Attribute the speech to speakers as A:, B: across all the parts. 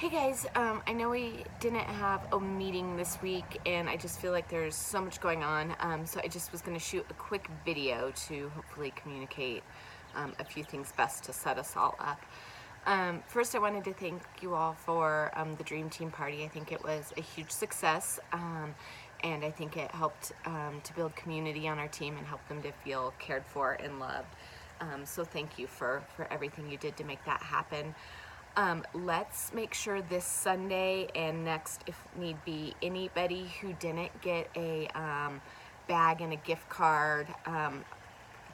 A: Hey guys, I know we didn't have a meeting this week and I just feel like there's so much going on, so I just was going to shoot a quick video to hopefully communicate a few things best to set us all up. First, I wanted to thank you all for the Dream Team Party. I think it was a huge success, and I think it helped to build community on our team and help them to feel cared for and loved. So thank you for everything you did to make that happen. Let's make sure this Sunday and next, if need be, anybody who didn't get a bag and a gift card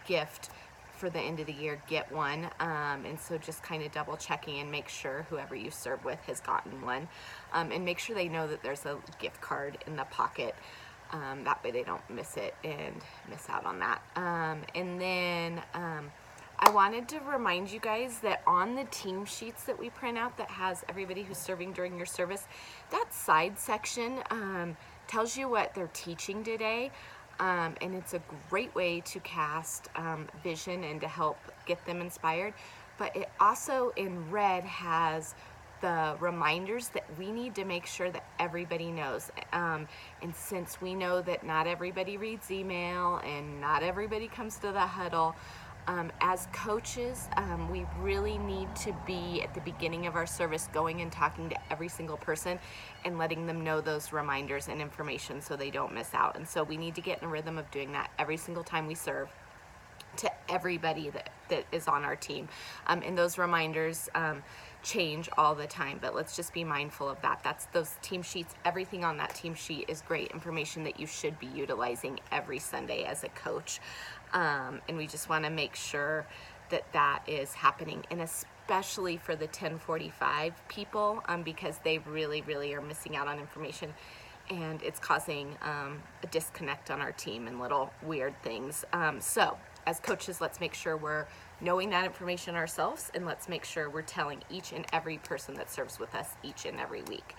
A: gift for the end of the year, get one. And so just kind of double checking and make sure whoever you serve with has gotten one. And make sure they know that there's a gift card in the pocket. That way they don't miss it and miss out on that. And then I wanted to remind you guys that on the team sheets that we print out that has everybody who's serving during your service, that side section tells you what they're teaching today. And it's a great way to cast vision and to help get them inspired. But it also in red has the reminders that we need to make sure that everybody knows. And since we know that not everybody reads email and not everybody comes to the huddle, as coaches, we really need to be at the beginning of our service going and talking to every single person and letting them know those reminders and information so they don't miss out. And so we need to get in a rhythm of doing that every single time we serve to everybody that is on our team. And those reminders change all the time, but let's just be mindful of that. That's those team sheets. Everything on that team sheet is great information that you should be utilizing every Sunday as a coach. And we just want to make sure that that is happening, and especially for the 1045 people, because they really are missing out on information, and it's causing a disconnect on our team and little weird things. So as coaches, let's make sure we're knowing that information ourselves, and let's make sure we're telling each and every person that serves with us each and every week.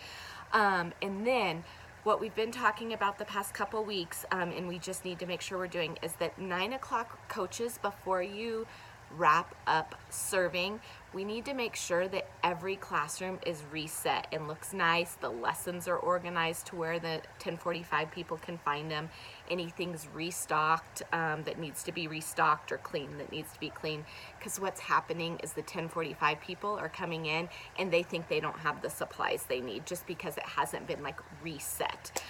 A: And then what we've been talking about the past couple weeks, and we just need to make sure we're doing, is that 9 o'clock coaches, before you wrap up serving, we need to make sure that every classroom is reset and looks nice. The lessons are organized to where the 1045 people can find them. Anything's restocked that needs to be restocked, or clean that needs to be clean. Because what's happening is the 1045 people are coming in and they think they don't have the supplies they need just because it hasn't been like reset.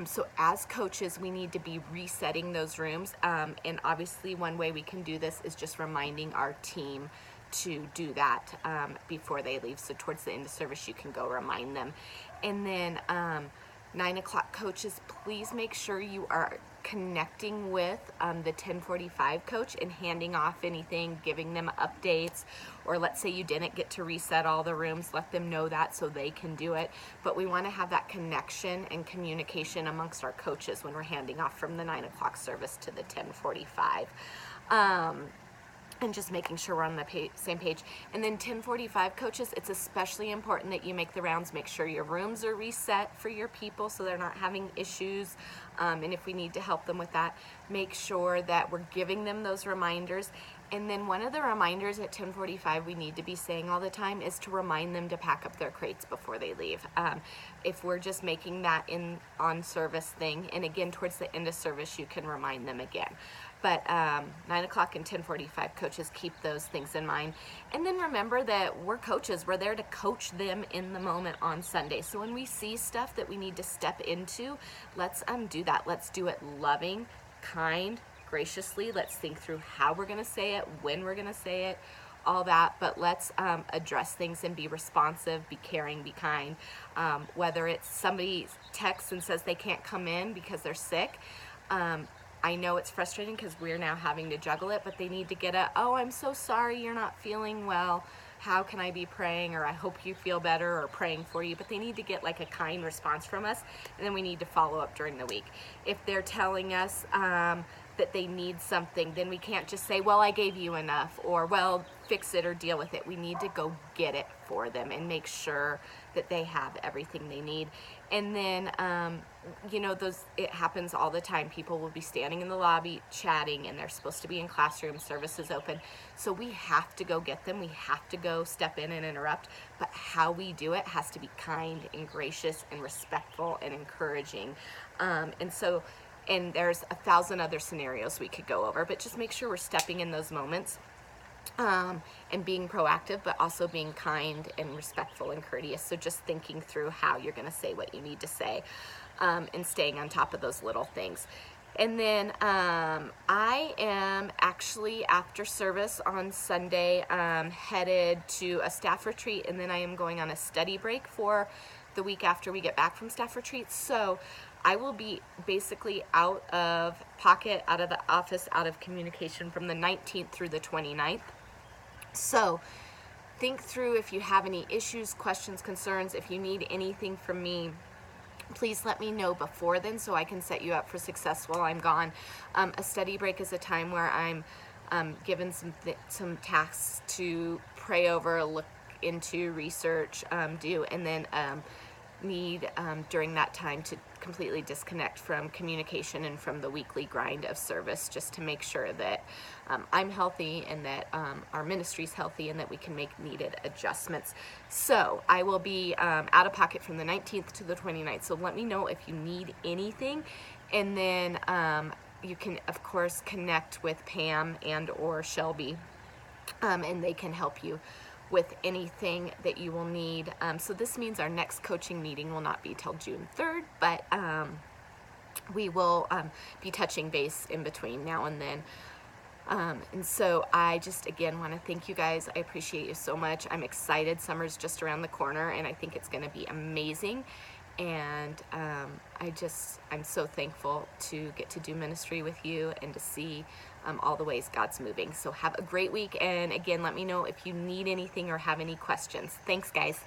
A: So as coaches, we need to be resetting those rooms. And obviously one way we can do this is just reminding our team to do that before they leave. So towards the end of service, you can go remind them. And then 9 o'clock coaches, please make sure you are connecting with the 1045 coach and handing off anything, giving them updates, or let's say you didn't get to reset all the rooms, let them know that so they can do it. But we want to have that connection and communication amongst our coaches when we're handing off from the 9 o'clock service to the 1045. And just making sure we're on the same page. And then 1045 coaches, it's especially important that you make the rounds, make sure your rooms are reset for your people so they're not having issues. And if we need to help them with that, make sure that we're giving them those reminders. And then one of the reminders at 1045 we need to be saying all the time is to remind them to pack up their crates before they leave. If we're just making that on service thing, and again towards the end of service you can remind them again. But 9 o'clock and 1045 coaches, keep those things in mind. And then remember that we're coaches. We're there to coach them in the moment on Sunday. So when we see stuff that we need to step into, let's do that. Let's do it loving, kind, graciously. Let's think through how we're going to say it, when we're going to say it, all that. But let's address things and be responsive, be caring, be kind. Whether it's somebody texts and says they can't come in because they're sick, I know it's frustrating because we're now having to juggle it, but they need to get oh, I'm so sorry you're not feeling well. How can I be praying? Or I hope you feel better, or praying for you. But they need to get like a kind response from us, and then we need to follow up during the week. If they're telling us that they need something, then we can't just say, well, I gave you enough, or well, fix it or deal with it. We need to go get it for them and make sure that they have everything they need. And then, you know, it happens all the time. People will be standing in the lobby chatting, and they're supposed to be in classroom, services open. So we have to go get them. We have to go step in and interrupt. But how we do it has to be kind and gracious and respectful and encouraging. And there's 1,000 other scenarios we could go over, but just make sure we're stepping in those moments. And being proactive, but also being kind and respectful and courteous. So just thinking through how you're going to say what you need to say, and staying on top of those little things. And then I am actually, after service on Sunday, headed to a staff retreat, and then I am going on a study break for the week after we get back from staff retreat. So I will be basically out of pocket, out of the office, out of communication from the 19th through the 29th. So think through if you have any issues, questions, concerns. If you need anything from me, please let me know before then so I can set you up for success while I'm gone. A study break is a time where I'm given some tasks to pray over, look into, research, do, and then need during that time to completely disconnect from communication and from the weekly grind of service, just to make sure that I'm healthy and that our ministry's healthy and that we can make needed adjustments. So I will be out of pocket from the 19th to the 29th. So let me know if you need anything. And then you can, of course, connect with Pam and or Shelby, and they can help you with anything that you will need. So this means our next coaching meeting will not be till June 3rd, but we will be touching base in between now and then. And so I just, again, want to thank you guys. I appreciate you so much. I'm excited. Summer's just around the corner, and I think it's going to be amazing. And I'm so thankful to get to do ministry with you and to see all the ways God's moving. So have a great week. And again, let me know if you need anything or have any questions. Thanks, guys.